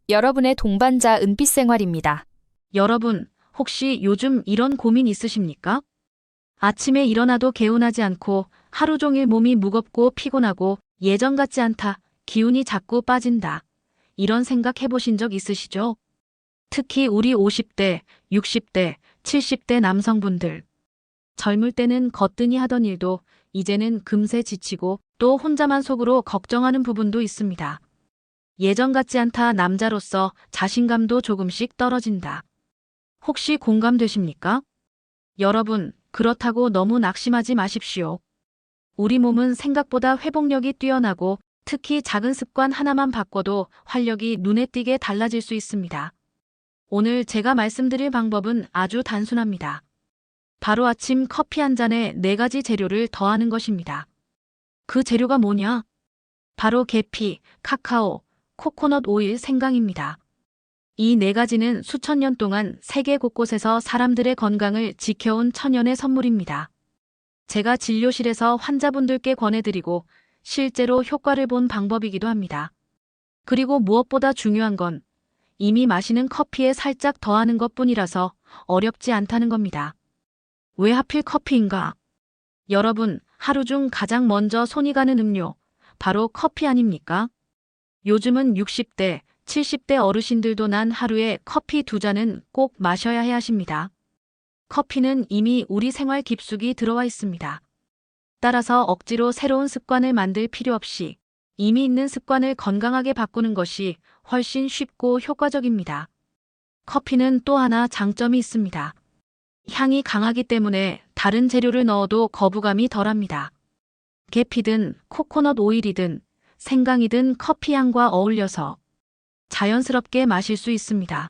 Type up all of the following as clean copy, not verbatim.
여러분의 동반자 은빛 생활입니다. 여러분, 혹시 요즘 이런 고민 있으십니까? 아침에 일어나도 개운하지 않고 하루 종일 몸이 무겁고 피곤하고 예전 같지 않다. 기운이 자꾸 빠진다. 이런 생각 해보신 적 있으시죠? 특히 우리 50대, 60대, 70대 남성분들. 젊을 때는 거뜬히 하던 일도 이제는 금세 지치고 또 혼자만 속으로 걱정하는 부분도 있습니다. 예전 같지 않다. 남자로서 자신감도 조금씩 떨어진다. 혹시 공감되십니까? 여러분, 그렇다고 너무 낙심하지 마십시오. 우리 몸은 생각보다 회복력이 뛰어나고 특히 작은 습관 하나만 바꿔도 활력이 눈에 띄게 달라질 수 있습니다. 오늘 제가 말씀드릴 방법은 아주 단순합니다. 바로 아침 커피 한 잔에 4가지 재료를 더하는 것입니다. 그 재료가 뭐냐? 바로 계피, 카카오, 코코넛 오일, 생강입니다. 이 4가지는 수천 년 동안 세계 곳곳에서 사람들의 건강을 지켜온 천연의 선물입니다. 제가 진료실에서 환자분들께 권해드리고 실제로 효과를 본 방법이기도 합니다. 그리고 무엇보다 중요한 건 이미 마시는 커피에 살짝 더하는 것뿐이라서 어렵지 않다는 겁니다. 왜 하필 커피인가? 여러분, 하루 중 가장 먼저 손이 가는 음료, 바로 커피 아닙니까? 요즘은 60대, 70대 어르신들도 난 하루에 커피 2잔은 꼭 마셔야 해 하십니다. 커피는 이미 우리 생활 깊숙이 들어와 있습니다. 따라서 억지로 새로운 습관을 만들 필요 없이 이미 있는 습관을 건강하게 바꾸는 것이 훨씬 쉽고 효과적입니다. 커피는 또 하나 장점이 있습니다. 향이 강하기 때문에 다른 재료를 넣어도 거부감이 덜합니다. 계피든 코코넛 오일이든 생강이든 커피 향과 어울려서 자연스럽게 마실 수 있습니다.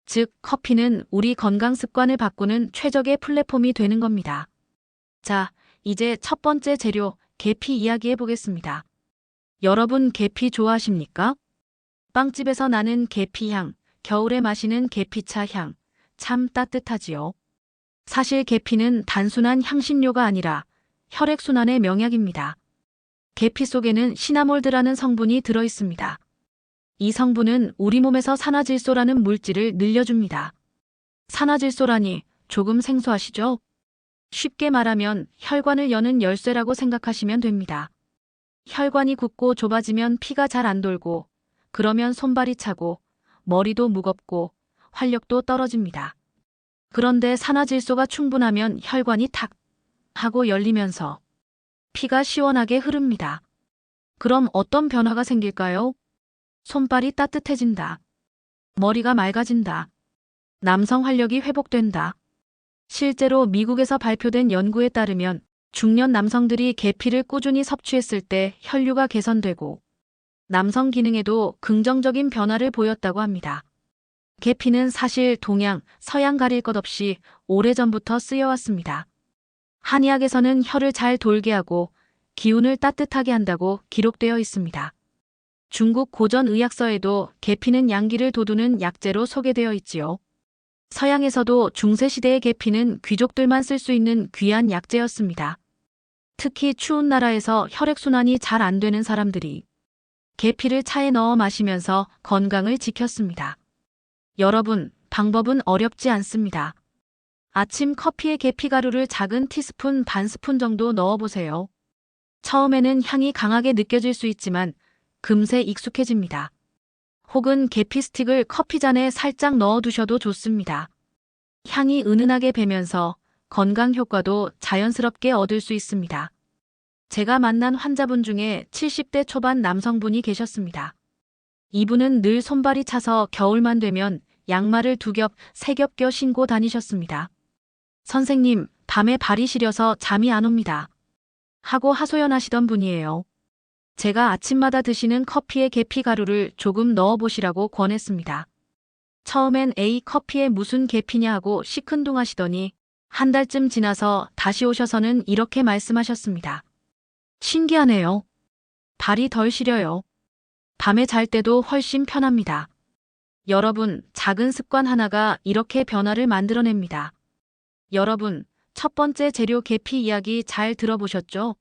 즉, 커피는 우리 건강 습관을 바꾸는 최적의 플랫폼이 되는 겁니다. 자, 이제 첫 번째 재료, 계피 이야기해 보겠습니다. 여러분, 계피 좋아하십니까? 빵집에서 나는 계피 향, 겨울에 마시는 계피차 향, 참 따뜻하지요. 사실 계피는 단순한 향신료가 아니라 혈액순환의 명약입니다. 계피 속에는 시나몰드라는 성분이 들어 있습니다. 이 성분은 우리 몸에서 산화질소라는 물질을 늘려줍니다. 산화질소라니 조금 생소하시죠? 쉽게 말하면 혈관을 여는 열쇠라고 생각하시면 됩니다. 혈관이 굳고 좁아지면 피가 잘 안 돌고, 그러면 손발이 차고, 머리도 무겁고, 활력도 떨어집니다. 그런데 산화질소가 충분하면 혈관이 탁 하고 열리면서 피가 시원하게 흐릅니다. 그럼 어떤 변화가 생길까요? 손발이 따뜻해진다. 머리가 맑아진다. 남성 활력이 회복된다. 실제로 미국에서 발표된 연구에 따르면 중년 남성들이 계피를 꾸준히 섭취했을 때 혈류가 개선되고 남성 기능에도 긍정적인 변화를 보였다고 합니다. 계피는 사실 동양, 서양 가릴 것 없이 오래전부터 쓰여왔습니다. 한의학에서는 혈을 잘 돌게 하고 기운을 따뜻하게 한다고 기록되어 있습니다. 중국 고전 의학서에도 계피는 양기를 돋우는 약재로 소개되어 있지요. 서양에서도 중세시대의 계피는 귀족들만 쓸 수 있는 귀한 약재였습니다. 특히 추운 나라에서 혈액순환이 잘 안 되는 사람들이 계피를 차에 넣어 마시면서 건강을 지켰습니다. 여러분, 방법은 어렵지 않습니다. 아침 커피에 계피 가루를 작은 티스푼 반 스푼 정도 넣어보세요. 처음에는 향이 강하게 느껴질 수 있지만 금세 익숙해집니다. 혹은 계피 스틱을 커피잔에 살짝 넣어두셔도 좋습니다. 향이 은은하게 배면서 건강 효과도 자연스럽게 얻을 수 있습니다. 제가 만난 환자분 중에 70대 초반 남성분이 계셨습니다. 이분은 늘 손발이 차서 겨울만 되면 양말을 2겹, 3겹 껴 신고 다니셨습니다. 선생님, 밤에 발이 시려서 잠이 안 옵니다. 하고 하소연하시던 분이에요. 제가 아침마다 드시는 커피에 계피 가루를 조금 넣어보시라고 권했습니다. 처음엔 에이 커피에 무슨 계피냐 하고 시큰둥하시더니 한 달쯤 지나서 다시 오셔서는 이렇게 말씀하셨습니다. 신기하네요. 발이 덜 시려요. 밤에 잘 때도 훨씬 편합니다. 여러분, 작은 습관 하나가 이렇게 변화를 만들어냅니다. 여러분, 첫 번째 재료 계피 이야기 잘 들어보셨죠?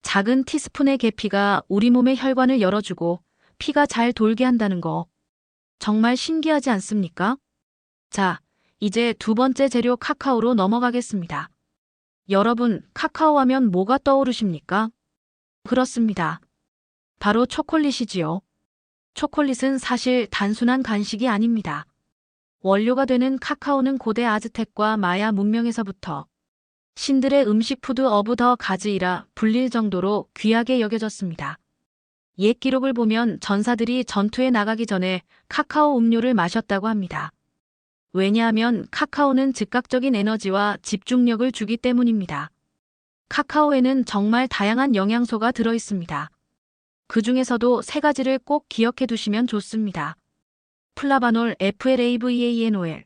작은 티스푼의 계피가 우리 몸의 혈관을 열어주고 피가 잘 돌게 한다는 거. 정말 신기하지 않습니까? 자, 이제 두 번째 재료 카카오로 넘어가겠습니다. 여러분, 카카오 하면 뭐가 떠오르십니까? 그렇습니다. 바로 초콜릿이지요. 초콜릿은 사실 단순한 간식이 아닙니다. 원료가 되는 카카오는 고대 아즈텍과 마야 문명에서부터 신들의 음식 푸드 오브 더 가즈이라 불릴 정도로 귀하게 여겨졌습니다. 옛 기록을 보면 전사들이 전투에 나가기 전에 카카오 음료를 마셨다고 합니다. 왜냐하면 카카오는 즉각적인 에너지와 집중력을 주기 때문입니다. 카카오에는 정말 다양한 영양소가 들어 있습니다. 그 중에서도 세 가지를 꼭 기억해 두시면 좋습니다. 플라바놀 FLAVANOL.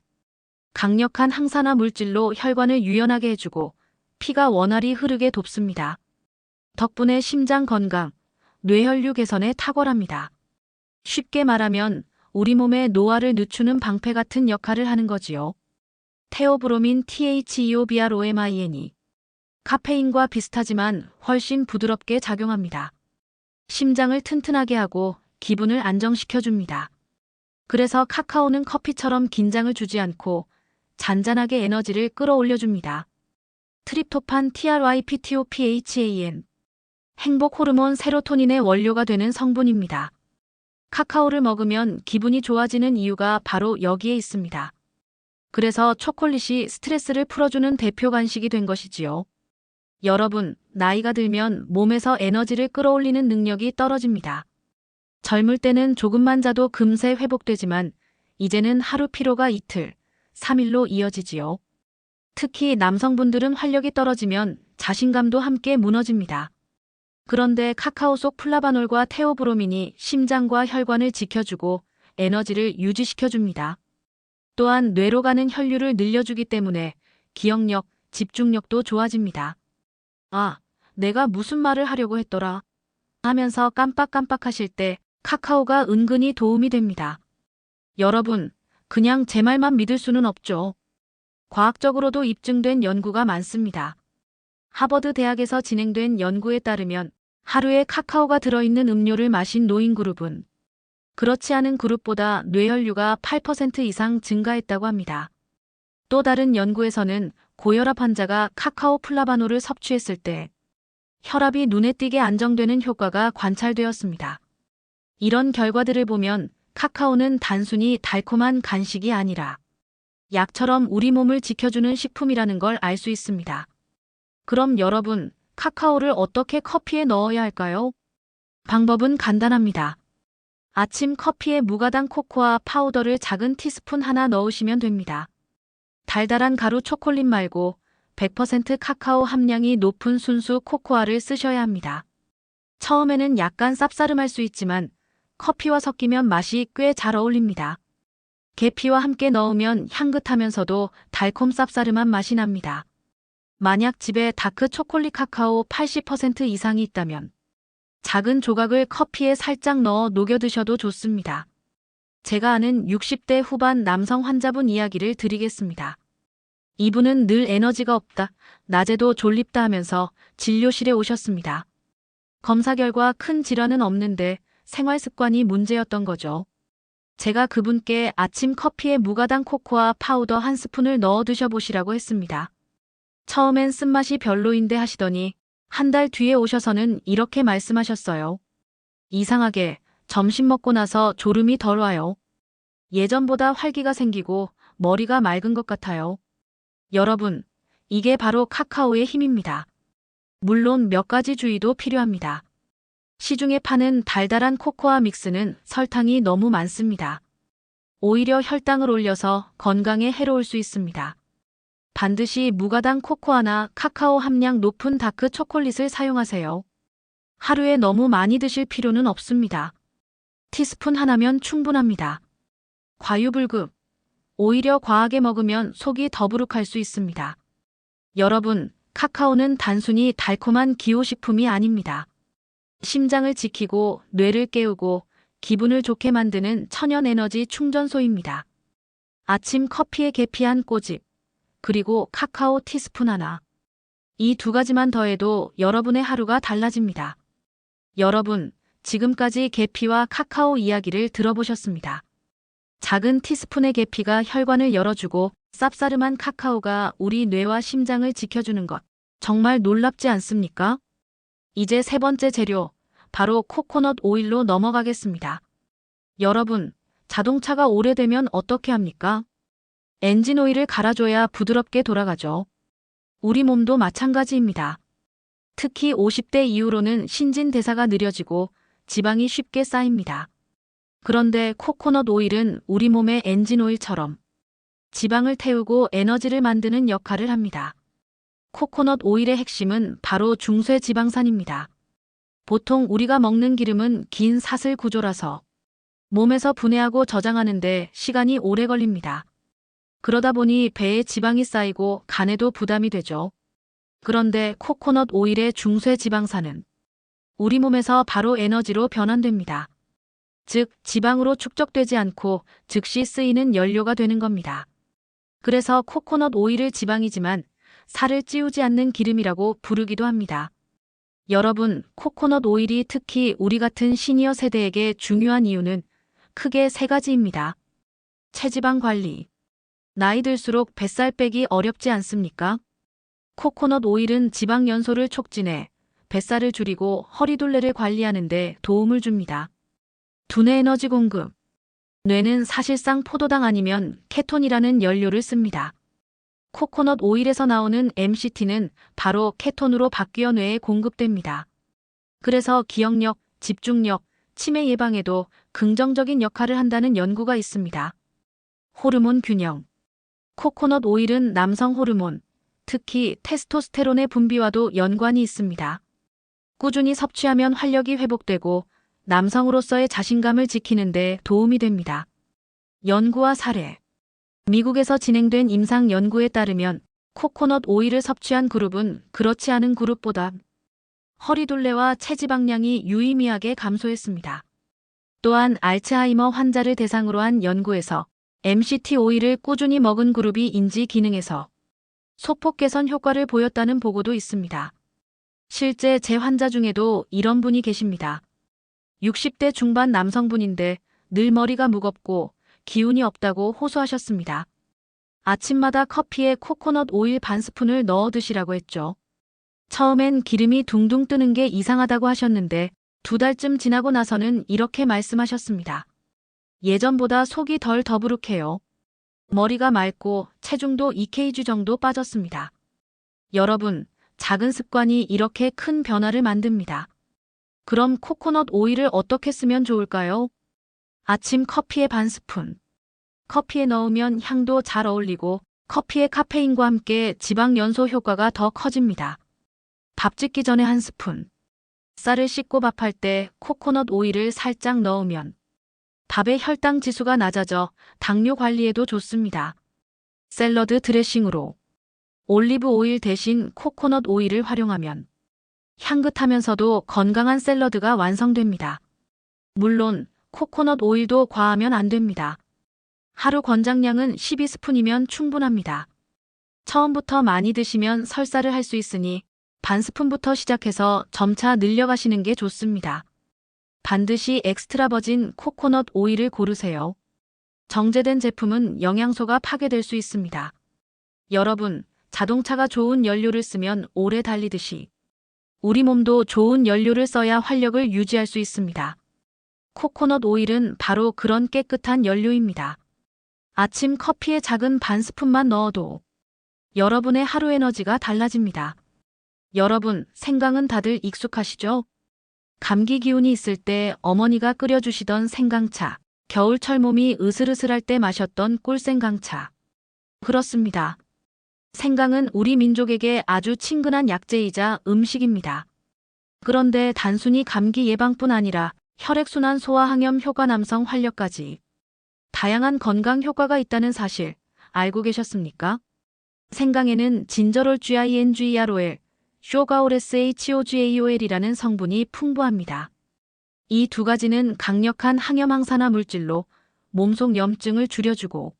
강력한 항산화 물질로 혈관을 유연하게 해주고 피가 원활히 흐르게 돕습니다. 덕분에 심장 건강, 뇌혈류 개선에 탁월합니다. 쉽게 말하면 우리 몸의 노화를 늦추는 방패 같은 역할을 하는 거지요. 테오브로민 THEOBROMIN이 카페인과 비슷하지만 훨씬 부드럽게 작용합니다. 심장을 튼튼하게 하고 기분을 안정시켜줍니다. 그래서 카카오는 커피처럼 긴장을 주지 않고 잔잔하게 에너지를 끌어올려줍니다. 트립토판 TRYPTOPHAN. 행복 호르몬 세로토닌의 원료가 되는 성분입니다. 카카오를 먹으면 기분이 좋아지는 이유가 바로 여기에 있습니다. 그래서 초콜릿이 스트레스를 풀어주는 대표 간식이 된 것이지요. 여러분, 나이가 들면 몸에서 에너지를 끌어올리는 능력이 떨어집니다. 젊을 때는 조금만 자도 금세 회복되지만 이제는 하루 피로가 이틀, 3일로 이어지지요. 특히 남성분들은 활력이 떨어지면 자신감도 함께 무너집니다. 그런데 카카오 속 플라바놀과 테오브로민이 심장과 혈관을 지켜주고 에너지를 유지시켜줍니다. 또한 뇌로 가는 혈류를 늘려주기 때문에 기억력, 집중력도 좋아집니다. 아, 내가 무슨 말을 하려고 했더라 하면서 깜빡깜빡하실 때 카카오가 은근히 도움이 됩니다. 여러분, 그냥 제 말만 믿을 수는 없죠. 과학적으로도 입증된 연구가 많습니다. 하버드 대학에서 진행된 연구에 따르면 하루에 카카오가 들어있는 음료를 마신 노인 그룹은 그렇지 않은 그룹보다 뇌혈류가 8% 이상 증가했다고 합니다. 또 다른 연구에서는 고혈압 환자가 카카오 플라바놀을 섭취했을 때 혈압이 눈에 띄게 안정되는 효과가 관찰되었습니다. 이런 결과들을 보면 카카오는 단순히 달콤한 간식이 아니라 약처럼 우리 몸을 지켜주는 식품이라는 걸 알 수 있습니다. 그럼 여러분, 카카오를 어떻게 커피에 넣어야 할까요? 방법은 간단합니다. 아침 커피에 무가당 코코아 파우더를 작은 티스푼 하나 넣으시면 됩니다. 달달한 가루 초콜릿 말고 100% 카카오 함량이 높은 순수 코코아를 쓰셔야 합니다. 처음에는 약간 쌉싸름할 수 있지만 커피와 섞이면 맛이 꽤 잘 어울립니다. 계피와 함께 넣으면 향긋하면서도 달콤 쌉싸름한 맛이 납니다. 만약 집에 다크 초콜릿 카카오 80% 이상이 있다면 작은 조각을 커피에 살짝 넣어 녹여 드셔도 좋습니다. 제가 아는 60대 후반 남성 환자분 이야기를 드리겠습니다. 이분은 늘 에너지가 없다, 낮에도 졸립다 하면서 진료실에 오셨습니다. 검사 결과 큰 질환은 없는데 생활 습관이 문제였던 거죠. 제가 그분께 아침 커피에 무가당 코코아 파우더 한 스푼을 넣어 드셔보시라고 했습니다. 처음엔 쓴맛이 별로인데 하시더니 한 달 뒤에 오셔서는 이렇게 말씀하셨어요. 이상하게 점심 먹고 나서 졸음이 덜 와요. 예전보다 활기가 생기고 머리가 맑은 것 같아요. 여러분, 이게 바로 카카오의 힘입니다. 물론 몇 가지 주의도 필요합니다. 시중에 파는 달달한 코코아 믹스는 설탕이 너무 많습니다. 오히려 혈당을 올려서 건강에 해로울 수 있습니다. 반드시 무가당 코코아나 카카오 함량 높은 다크 초콜릿을 사용하세요. 하루에 너무 많이 드실 필요는 없습니다. 티스푼 하나면 충분합니다. 과유불급. 오히려 과하게 먹으면 속이 더부룩할 수 있습니다. 여러분, 카카오는 단순히 달콤한 기호식품이 아닙니다. 심장을 지키고 뇌를 깨우고 기분을 좋게 만드는 천연 에너지 충전소입니다. 아침 커피에 계피 한 꼬집, 그리고 카카오 티스푼 하나. 이 두 가지만 더해도 여러분의 하루가 달라집니다. 여러분, 지금까지 계피와 카카오 이야기를 들어보셨습니다. 작은 티스푼의 계피가 혈관을 열어주고 쌉싸름한 카카오가 우리 뇌와 심장을 지켜주는 것. 정말 놀랍지 않습니까? 이제 세 번째 재료, 바로 코코넛 오일로 넘어가겠습니다. 여러분, 자동차가 오래되면 어떻게 합니까? 엔진 오일을 갈아줘야 부드럽게 돌아가죠. 우리 몸도 마찬가지입니다. 특히 50대 이후로는 신진대사가 느려지고 지방이 쉽게 쌓입니다. 그런데 코코넛 오일은 우리 몸의 엔진 오일처럼 지방을 태우고 에너지를 만드는 역할을 합니다. 코코넛 오일의 핵심은 바로 중쇠지방산입니다. 보통 우리가 먹는 기름은 긴 사슬 구조라서 몸에서 분해하고 저장하는데 시간이 오래 걸립니다. 그러다 보니 배에 지방이 쌓이고 간에도 부담이 되죠. 그런데 코코넛 오일의 중쇠지방산은 우리 몸에서 바로 에너지로 변환됩니다. 즉, 지방으로 축적되지 않고 즉시 쓰이는 연료가 되는 겁니다. 그래서 코코넛 오일을 지방이지만 살을 찌우지 않는 기름이라고 부르기도 합니다. 여러분, 코코넛 오일이 특히 우리 같은 시니어 세대에게 중요한 이유는 크게 세 가지입니다. 체지방 관리. 나이 들수록 뱃살 빼기 어렵지 않습니까? 코코넛 오일은 지방 연소를 촉진해 뱃살을 줄이고 허리둘레를 관리하는 데 도움을 줍니다. 두뇌 에너지 공급. 뇌는 사실상 포도당 아니면 케톤이라는 연료를 씁니다. 코코넛 오일에서 나오는 MCT는 바로 케톤으로 바뀌어 뇌에 공급됩니다. 그래서 기억력, 집중력, 치매 예방에도 긍정적인 역할을 한다는 연구가 있습니다. 호르몬 균형. 코코넛 오일은 남성 호르몬, 특히 테스토스테론의 분비와도 연관이 있습니다. 꾸준히 섭취하면 활력이 회복되고 남성으로서의 자신감을 지키는 데 도움이 됩니다. 연구와 사례. 미국에서 진행된 임상 연구에 따르면 코코넛 오일을 섭취한 그룹은 그렇지 않은 그룹보다 허리둘레와 체지방량이 유의미하게 감소했습니다. 또한 알츠하이머 환자를 대상으로 한 연구에서 MCT 오일을 꾸준히 먹은 그룹이 인지 기능에서 소폭 개선 효과를 보였다는 보고도 있습니다. 실제 제 환자 중에도 이런 분이 계십니다. 60대 중반 남성분인데 늘 머리가 무겁고 기운이 없다고 호소하셨습니다. 아침마다 커피에 코코넛 오일 반 스푼을 넣어 드시라고 했죠. 처음엔 기름이 둥둥 뜨는 게 이상하다고 하셨는데 2달쯤 지나고 나서는 이렇게 말씀하셨습니다. 예전보다 속이 덜 더부룩해요. 머리가 맑고 체중도 2kg 정도 빠졌습니다. 여러분, 작은 습관이 이렇게 큰 변화를 만듭니다. 그럼 코코넛 오일을 어떻게 쓰면 좋을까요? 아침 커피에 반 스푼. 커피에 넣으면 향도 잘 어울리고 커피의 카페인과 함께 지방 연소 효과가 더 커집니다. 밥 짓기 전에 한 스푼. 쌀을 씻고 밥할 때 코코넛 오일을 살짝 넣으면 밥의 혈당 지수가 낮아져 당뇨 관리에도 좋습니다. 샐러드 드레싱으로 올리브 오일 대신 코코넛 오일을 활용하면 향긋하면서도 건강한 샐러드가 완성됩니다. 물론 코코넛 오일도 과하면 안 됩니다. 하루 권장량은 12스푼이면 충분합니다. 처음부터 많이 드시면 설사를 할 수 있으니 반 스푼부터 시작해서 점차 늘려가시는 게 좋습니다. 반드시 엑스트라 버진 코코넛 오일을 고르세요. 정제된 제품은 영양소가 파괴될 수 있습니다. 여러분, 자동차가 좋은 연료를 쓰면 오래 달리듯이 우리 몸도 좋은 연료를 써야 활력을 유지할 수 있습니다. 코코넛 오일은 바로 그런 깨끗한 연료입니다. 아침 커피에 작은 반 스푼만 넣어도 여러분의 하루 에너지가 달라집니다. 여러분, 생강은 다들 익숙하시죠? 감기 기운이 있을 때 어머니가 끓여주시던 생강차, 겨울철 몸이 으슬으슬할 때 마셨던 꿀생강차. 그렇습니다. 생강은 우리 민족에게 아주 친근한 약재이자 음식입니다. 그런데 단순히 감기 예방뿐 아니라 혈액순환 소화항염 효과 남성 활력까지 다양한 건강 효과가 있다는 사실 알고 계셨습니까? 생강에는 진저롤 GINGEROL, 쇼가올 SHOGAOL이라는 성분이 풍부합니다. 이 두 가지는 강력한 항염 항산화 물질로 몸속 염증을 줄여주고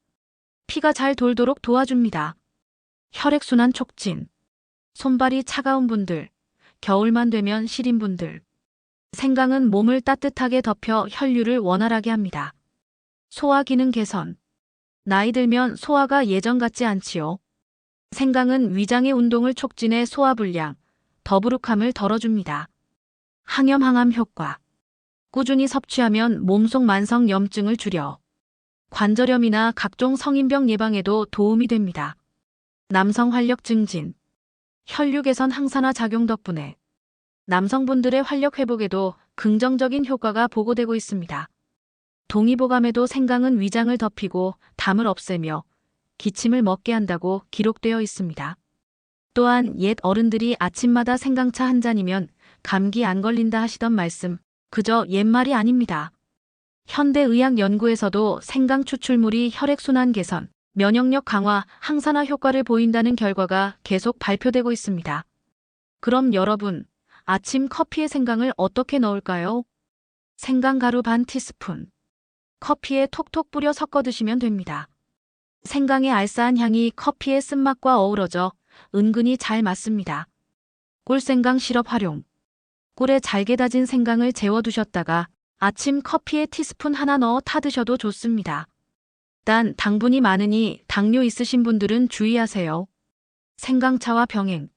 피가 잘 돌도록 도와줍니다. 혈액순환 촉진. 손발이 차가운 분들, 겨울만 되면 시린 분들. 생강은 몸을 따뜻하게 덮여 혈류를 원활하게 합니다. 소화 기능 개선. 나이 들면 소화가 예전 같지 않지요. 생강은 위장의 운동을 촉진해 소화불량, 더부룩함을 덜어줍니다. 항염 항암 효과. 꾸준히 섭취하면 몸속 만성 염증을 줄여 관절염이나 각종 성인병 예방에도 도움이 됩니다. 남성 활력 증진. 혈류 개선 항산화 작용 덕분에 남성분들의 활력 회복에도 긍정적인 효과가 보고되고 있습니다. 동의보감에도 생강은 위장을 덮이고 담을 없애며 기침을 먹게 한다고 기록되어 있습니다. 또한 옛 어른들이 아침마다 생강차 한 잔이면 감기 안 걸린다 하시던 말씀, 그저 옛말이 아닙니다. 현대의학 연구에서도 생강 추출물이 혈액순환 개선, 면역력 강화, 항산화 효과를 보인다는 결과가 계속 발표되고 있습니다. 그럼 여러분, 아침 커피에 생강을 어떻게 넣을까요? 생강 가루 반 티스푼. 커피에 톡톡 뿌려 섞어 드시면 됩니다. 생강의 알싸한 향이 커피의 쓴맛과 어우러져 은근히 잘 맞습니다. 꿀생강 시럽 활용. 꿀에 잘게 다진 생강을 재워두셨다가 아침 커피에 티스푼 하나 넣어 타드셔도 좋습니다. 단 당분이 많으니 당뇨 있으신 분들은 주의하세요. 생강차와 병행.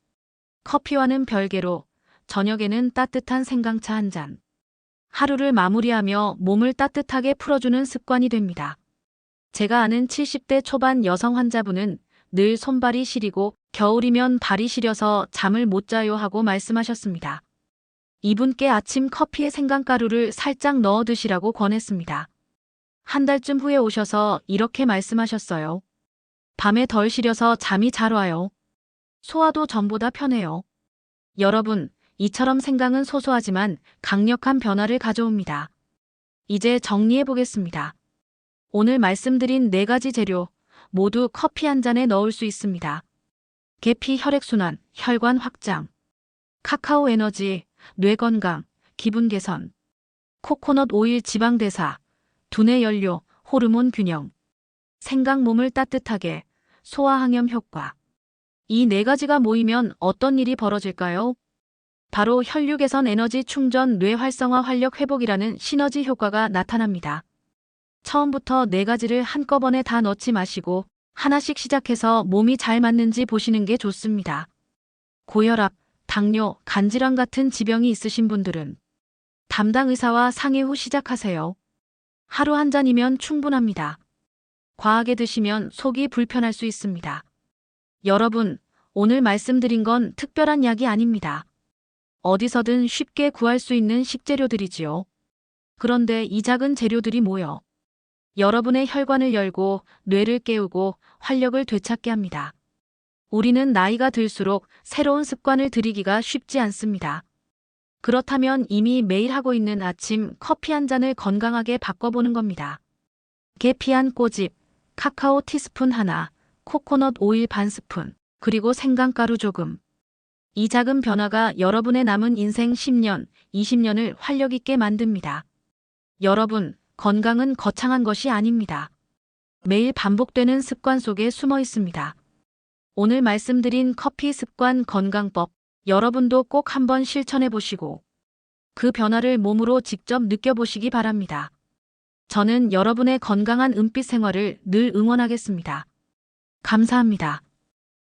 커피와는 별개로 저녁에는 따뜻한 생강차 한 잔. 하루를 마무리하며 몸을 따뜻하게 풀어주는 습관이 됩니다. 제가 아는 70대 초반 여성 환자분은 늘 손발이 시리고 겨울이면 발이 시려서 잠을 못 자요 하고 말씀하셨습니다. 이분께 아침 커피에 생강가루를 살짝 넣어 드시라고 권했습니다. 한 달쯤 후에 오셔서 이렇게 말씀하셨어요. 밤에 덜 시려서 잠이 잘 와요. 소화도 전보다 편해요. 여러분, 이처럼 생강은 소소하지만 강력한 변화를 가져옵니다. 이제 정리해 보겠습니다. 오늘 말씀드린 4가지 재료 모두 커피 한 잔에 넣을 수 있습니다. 계피 혈액순환, 혈관 확장. 카카오 에너지, 뇌 건강, 기분 개선. 코코넛 오일 지방 대사, 두뇌 연료, 호르몬 균형. 생강 몸을 따뜻하게, 소화 항염 효과. 이 4가지가 모이면 어떤 일이 벌어질까요? 바로 혈류 개선, 에너지 충전, 뇌 활성화, 활력 회복이라는 시너지 효과가 나타납니다. 처음부터 4가지를 한꺼번에 다 넣지 마시고 하나씩 시작해서 몸이 잘 맞는지 보시는 게 좋습니다. 고혈압, 당뇨, 간질환 같은 지병이 있으신 분들은 담당 의사와 상의 후 시작하세요. 하루 한 잔이면 충분합니다. 과하게 드시면 속이 불편할 수 있습니다. 여러분, 오늘 말씀드린 건 특별한 약이 아닙니다. 어디서든 쉽게 구할 수 있는 식재료들이지요. 그런데 이 작은 재료들이 모여 여러분의 혈관을 열고 뇌를 깨우고 활력을 되찾게 합니다. 우리는 나이가 들수록 새로운 습관을 들이기가 쉽지 않습니다. 그렇다면 이미 매일 하고 있는 아침 커피 한 잔을 건강하게 바꿔보는 겁니다. 계피 한 꼬집, 카카오 티스푼 하나, 코코넛 오일 반 스푼, 그리고 생강가루 조금. 이 작은 변화가 여러분의 남은 인생 10년, 20년을 활력 있게 만듭니다. 여러분, 건강은 거창한 것이 아닙니다. 매일 반복되는 습관 속에 숨어 있습니다. 오늘 말씀드린 커피 습관 건강법, 여러분도 꼭 한번 실천해 보시고 그 변화를 몸으로 직접 느껴보시기 바랍니다. 저는 여러분의 건강한 은빛 생활을 늘 응원하겠습니다. 감사합니다.